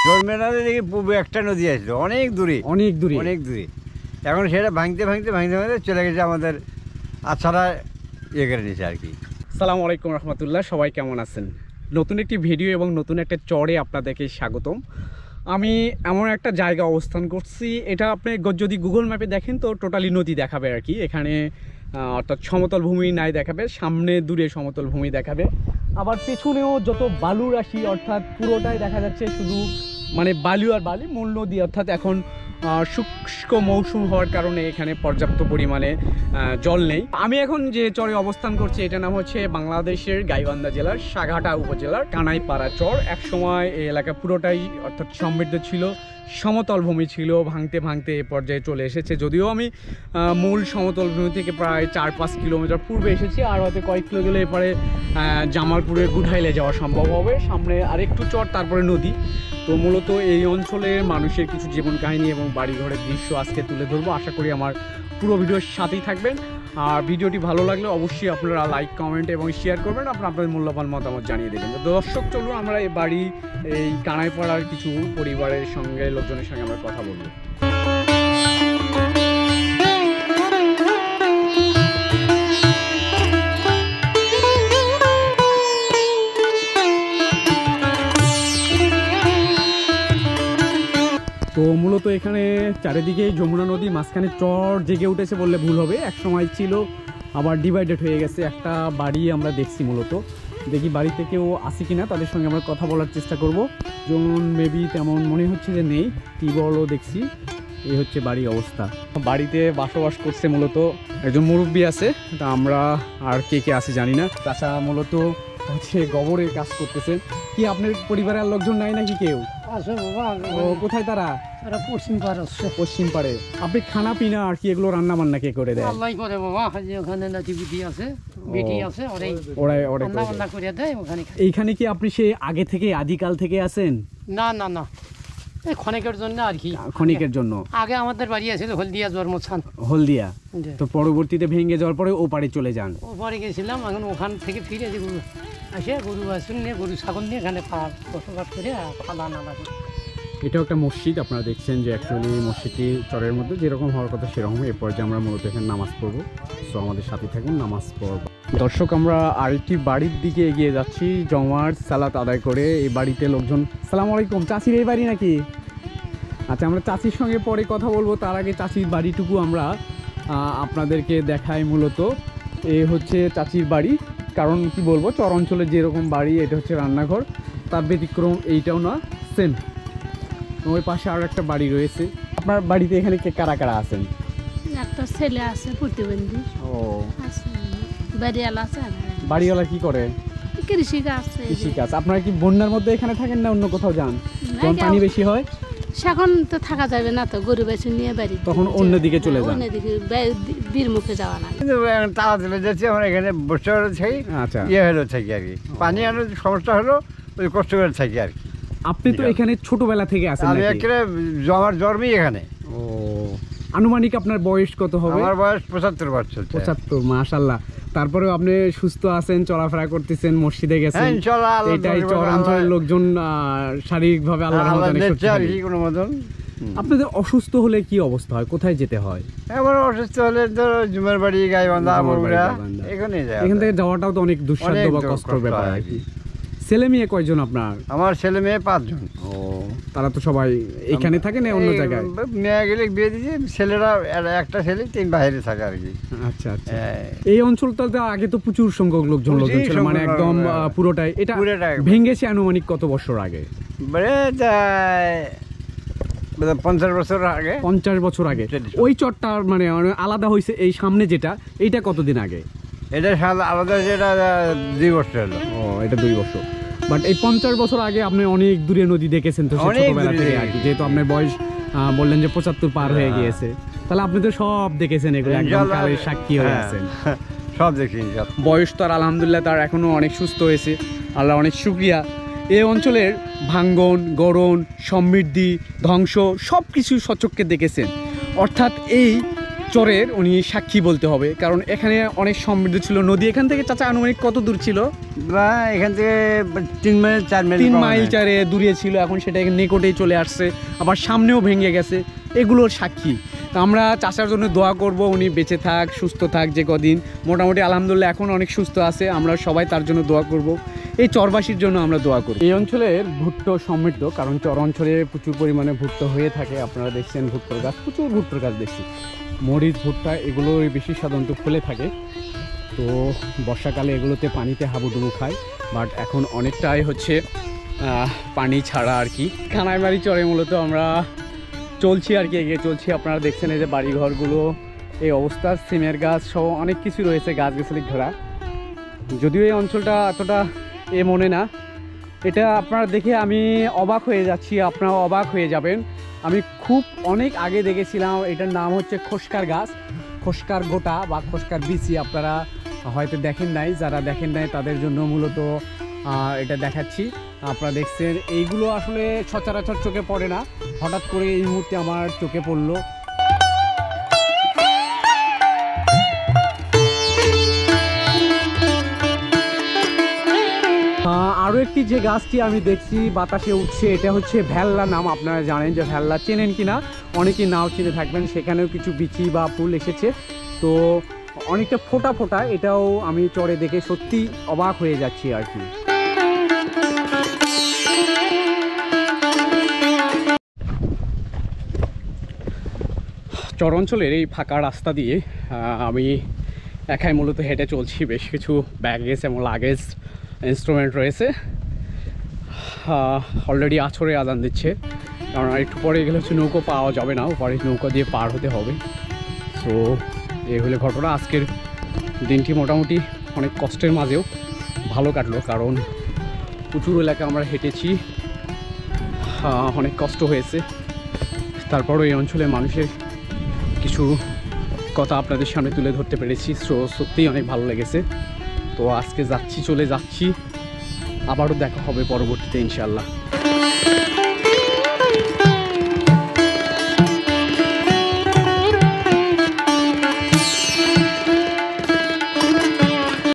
জন্মের দেখি পূর্বে একটা নদী আসলো অনেক দূরে অনেক দূরে অনেক দূরে। এখন সেটা ভাঙতে ভাঙতে ভাঙতে ভাঙতে চলে গেছে আমাদের আছাড়া ইয়ে করে নিয়েছে আর কি। আসসালামু আলাইকুম রহমতুল্লাহ, সবাই কেমন আছেন? নতুন একটি ভিডিও এবং নতুন একটা চরে আপনাদেরকে স্বাগতম। আমি এমন একটা জায়গা অবস্থান করছি, এটা আপনি যদি গুগল ম্যাপে দেখেন তো টোটালি নদী দেখাবে আর কি। এখানে অর্থাৎ সমতল ভূমি নাই দেখাবে, সামনে দূরে সমতল ভূমি দেখাবে, আবার পেছনেও যত বালু রাশি অর্থাৎ পুরোটাই দেখা যাচ্ছে শুধু মানে বালু আর বালি, মূল নদী। অর্থাৎ এখন শুষ্ক মৌসুম হওয়ার কারণে এখানে পর্যাপ্ত পরিমাণে জল নেই। আমি এখন যে চরে অবস্থান করছি এটার নাম হচ্ছে বাংলাদেশের গাইবান্ধা জেলার সাঘাটা উপজেলার কানাইপাড়া চর। একসময় এই এলাকা পুরোটাই অর্থাৎ সমৃদ্ধ ছিল, সমতল ভূমি ছিল, ভাঙতে ভাঙতে এ পর্যায়ে চলে এসেছে। যদিও আমি মূল সমতল ভূমি থেকে প্রায় 4-5 কিলোমিটার পূর্বে এসেছি, আর হয়তো কয়েক কিলো গেলে এরপরে জামালপুরে গুঠাইলে যাওয়া সম্ভব হবে। সামনে আরেকটু চর, তারপরে নদী। তো মূলত এই অঞ্চলের মানুষের কিছু জীবন কাহিনী এবং বাড়িঘরের দৃশ্য আজকে তুলে ধরবো। আশা করি আমার পুরো ভিডিওর সাথেই থাকবেন। আর ভিডিওটি ভালো লাগলে অবশ্যই আপনারা লাইক, কমেন্ট এবং শেয়ার করবেন, আপনাদের মূল্যবান মতামত জানিয়ে দেবেন। তো দর্শক, চলুন আমরা এই বাড়ি এই কানাইপাড়ার কিছু পরিবারের সঙ্গে, লোকজনের সঙ্গে আমরা কথা বলবো। তো মূলত এখানে চারিদিকে যমুনা নদী, মাঝখানে চর জেগে উঠেছে বললে ভুল হবে। এক সময় ছিল, আবার ডিভাইডেড হয়ে গেছে। একটা বাড়ি আমরা দেখছি, মূলত দেখি বাড়িতে কেউ আসে কিনা, তাদের সঙ্গে আমরা কথা বলার চেষ্টা করব। যেমন মেবি তেমন মনে হচ্ছে যে নেই, টিউবওয়েলও দেখছি। এই হচ্ছে বাড়ির অবস্থা। বাড়িতে বসবাস করছে মূলত একজন মুরব্বী আছে, তা আমরা আর কে কে আছে জানি না। তাছাড়া মূলত হচ্ছে গোবরের কাজ করতেছে। কি আপনার পরিবারের লোকজন নাই নাকি কেউ? ও কোথায় তারা? পশ্চিম পাড়ে আছে। পশ্চিম পাড়ে। আপনি খানা পিনা আর কি এগুলো রান্না বান্না কে করে দেয়? আল্লাহই করে বাবা, ওখানে নাতি বিটি আছে, বেটি আছে, ওরাই রান্না বান্না করে দেয় ওখানে। এইখানে কি আপনি সে আগে থেকে আদিকাল থেকে আছেন? না না না, ক্ষণিকের জন্য আর কি। ক্ষণিকের জন্য? আগে আমাদের বাড়ি আছে হলদিয়া জন্মস্থান। হলদিয়া, তো পরবর্তীতে ভেঙে যাওয়ার পরে ও পারে চলে যান? ও পারে গেছিলাম, এখন ওখান থেকে ফিরে যে গরু আসে, গরু বাছুর নিয়ে, গরু ছাগল নিয়ে এখানে বসবাস করে ফালা নালা। এটাও একটা মসজিদ, আপনারা দেখছেন যে অ্যাকচুয়ালি মসজিদটি চরের মধ্যে যেরকম হওয়ার কথা সেরকম। এরপর যে আমরা মূলত এখানে নামাজ পড়বো, সো আমাদের সাথে থাকুন, নামাজ পড়বো। দর্শক, আমরা আরেকটি বাড়ির দিকে এগিয়ে যাচ্ছি জমার সালাত আদায় করে। এই বাড়িতে লোকজন। সালাম আলাইকুম, চাচির এই বাড়ি নাকি? আচ্ছা, আমরা চাচির সঙ্গে পরে কথা বলবো, তার আগে চাচির বাড়িটুকু আমরা আপনাদেরকে দেখাই। মূলত এ হচ্ছে চাচির বাড়ি। কারণ কি বলবো, চর অঞ্চলে যেরকম বাড়ি, এটা হচ্ছে রান্নাঘর, তার ব্যতিক্রম এইটাও না, সেম। ওই পাশে আরো একটা বাড়ি রয়েছে। আপনার বাড়িতে এখানে কে কারা কারা আছেন? একটা ছেলে আছে প্রতিবন্ধী। ও, বাড়িওয়ালা আছে। বাড়িওয়ালা কি করে? কৃষিকাজ। কৃষিকাজ। আপনারা কি বন্যার মধ্যে এখানে থাকেন না অন্য কোথাও যান? যখন পানি বেশি হয় এখন তো থাকা যাবে না, তো গরু বেশি নিয়ে বাড়ি, তখন অন্যদিকে চলে যান। অন্যদিকে বীর মুখে যাওয়া না। কিন্তু তারা চলে যাচ্ছে, আমরা এখানে বসে থাকি। আচ্ছা, ইয়ে হলো থাকি আর কি, পানি আনার সমস্যা হলো, ওই কষ্ট করে থাকি আর কি। আপনি তো এখানে ছোটবেলা থেকে আছেন? আমি একেবারে জন্মই এখানে। ও, আনুমানিক আপনার বয়স কত হবে? আমার বয়স 75 বছর। 75, মাশাআল্লাহ। তারপরেও আপনি সুস্থ আছেন, চলাফেরা করতেছেন, মসজিদে গেছেন। এটাই চর অঞ্চলের লোকজন শারীরিকভাবে আল্লাহর রহমতে অনেক শক্তিশালী। আপনাদের অসুস্থ হলে কি অবস্থা হয়, কোথায় যেতে হয়? আমার অসুস্থ হলে ধরো জুমের বাড়ি, গাইবান্ধা, বগুড়া, এখানে যায়। এখান থেকে যাওয়াটাও তো অনেক দুঃসাধ্য বা কষ্টের ব্যাপার আর কি। ছেলে মেয়ে কয়জন আপনার? আমার ছেলে মেয়ে 5 জন। ও, তারা তো সবাই এখানে থাকে না অন্য জায়গায়? মেয়ে গেলে বিয়ে দিয়েছি, ছেলেরা একটা ছেলে 3 বাইরে থাকে আর কি। আচ্ছা আচ্ছা। এই অঞ্চলটাতে আগে তো প্রচুর সংখ্যক লোকজন ছিল, মানে একদম পুরোটাই। এটা ভেঙেছে আনুমানিক কত বছর আগে? 50 বছর আগে। 50 বছর আগে। ওই চরটা মানে আলাদা হয়েছে, এই সামনে যেটা, এইটা কতদিন আগে? এটা আলাদা, যেটা 2 বছর হলো। ও, এটা 2 বছর। বাট এই 50 বছর আগে আপনি অনেক দূরে নদী দেখেছেন তো ছোটবেলা থেকে আর কি। যেহেতু আপনার বয়স বললেন যে 75 পার হয়ে গিয়েছে, তাহলে আপনি তো সব দেখেছেন, এগুলো একদম কালের সাক্ষী হয়ে আছেন। সব দেখি। বয়স তো আর আলহামদুলিল্লাহ তার এখনো অনেক সুস্থ হয়েছে, আল্লাহ অনেক শুকরিয়া। এই অঞ্চলের ভাঙ্গন, গড়ন, সমৃদ্ধি, ধ্বংস সব কিছু সচক্ষে দেখেছেন। অর্থাৎ এই চরের উনি সাক্ষী বলতে হবে, কারণ এখানে অনেক সমৃদ্ধ ছিল নদী। এখান থেকে চাচা আনুমানিক কত দূর ছিল? বা এখান থেকে 3 মাইল 4 মাইল 3 মাইল চারে দূরে ছিল, এখন সেটা নিকটেই চলে আসছে, আবার সামনেও ভেঙে গেছে। এগুলোর সাক্ষী। তো আমরা চাচার জন্য দোয়া করব, উনি বেঁচে থাক, সুস্থ থাক যে কদিন। মোটামুটি আলহামদুলিল্লাহ এখন অনেক সুস্থ আছে, আমরা সবাই তার জন্য দোয়া করব। এই চরবাসীর জন্য আমরা দোয়া করি। এই অঞ্চলের ভুট্টো সমৃদ্ধ, কারণ চর অঞ্চলে প্রচুর পরিমাণে ভুট্টো হয়ে থাকে। আপনারা দেখছেন ভুট্টোর গাছ, প্রচুর ভুট্টোর গাছ দেখছি। মরিচ, ভুট্টা এগুলো বেশি সাধারণত ফলে থাকে। তো বর্ষাকালে এগুলোতে পানিতে হাবুডুবু খায়, বাট এখন অনেকটাই হচ্ছে পানি ছাড়া আর কি। কানাইমারি চরে মূলত আমরা চলছি আর কি, এগিয়ে চলছি। আপনারা দেখছেন এই যে বাড়িঘরগুলো, এই অবস্থা, সিমের গাছ সহ অনেক কিছু রয়েছে, গাছগাছালি ঘেরা। যদিও এই অঞ্চলটা এতটা মনে না, এটা আপনারা দেখে আমি অবাক হয়ে যাচ্ছি, আপনারাও অবাক হয়ে যাবেন। আমি খুব অনেক আগে দেখেছিলাম, এটার নাম হচ্ছে খোসকার গাছ, খোসকার গোটা বা খোসকার বিচি। আপনারা হয়তো দেখেন নাই, যারা দেখেন নাই তাদের জন্য মূলত এটা দেখাচ্ছি। আপনারা দেখছেন এইগুলো আসলে সচরাচর চোখে পড়ে না, হঠাৎ করে এই মুহূর্তে আমার চোখে পড়লো। আরও একটি যে গাছটি আমি দেখছি বাতাসে উঠছে, এটা হচ্ছে ভেল্লা নাম। আপনারা জানেন যে ভেল্লা, চেনেন কি না অনেকেই নাও চিনে থাকবেন। সেখানেও কিছু বিচি বা ফুল এসেছে, তো অনেকটা ফোটা ফোটা। এটাও আমি চরে দেখে সত্যি অবাক হয়ে যাচ্ছি আর কি। চর অঞ্চলের এই ফাঁকা রাস্তা দিয়ে আমি একাই মূলত হেঁটে চলছি। বেশ কিছু ব্যাগেজ এবং লাগেজ ইনস্ট্রুমেন্ট রয়েছে। অলরেডি আছরে আজান দিচ্ছে, কারণ একটু পরে এগুলো হচ্ছে নৌকো পাওয়া যাবে না, পরে নৌকা দিয়ে পার হতে হবে। সো এই হলে ঘটনা। আজকের দিনটি মোটামুটি অনেক কষ্টের মাঝেও ভালো কাটলো, কারণ প্রচুর এলাকা আমরা হেঁটেছি, অনেক কষ্ট হয়েছে। তারপরও এই অঞ্চলের মানুষের কিছু কথা আপনাদের সামনে তুলে ধরতে পেরেছি। সো সত্যিই অনেক ভালো লেগেছে। তো আজকে যাচ্ছি, চলে যাচ্ছি, আবারও দেখা হবে পরবর্তীতে ইনশাআল্লাহ।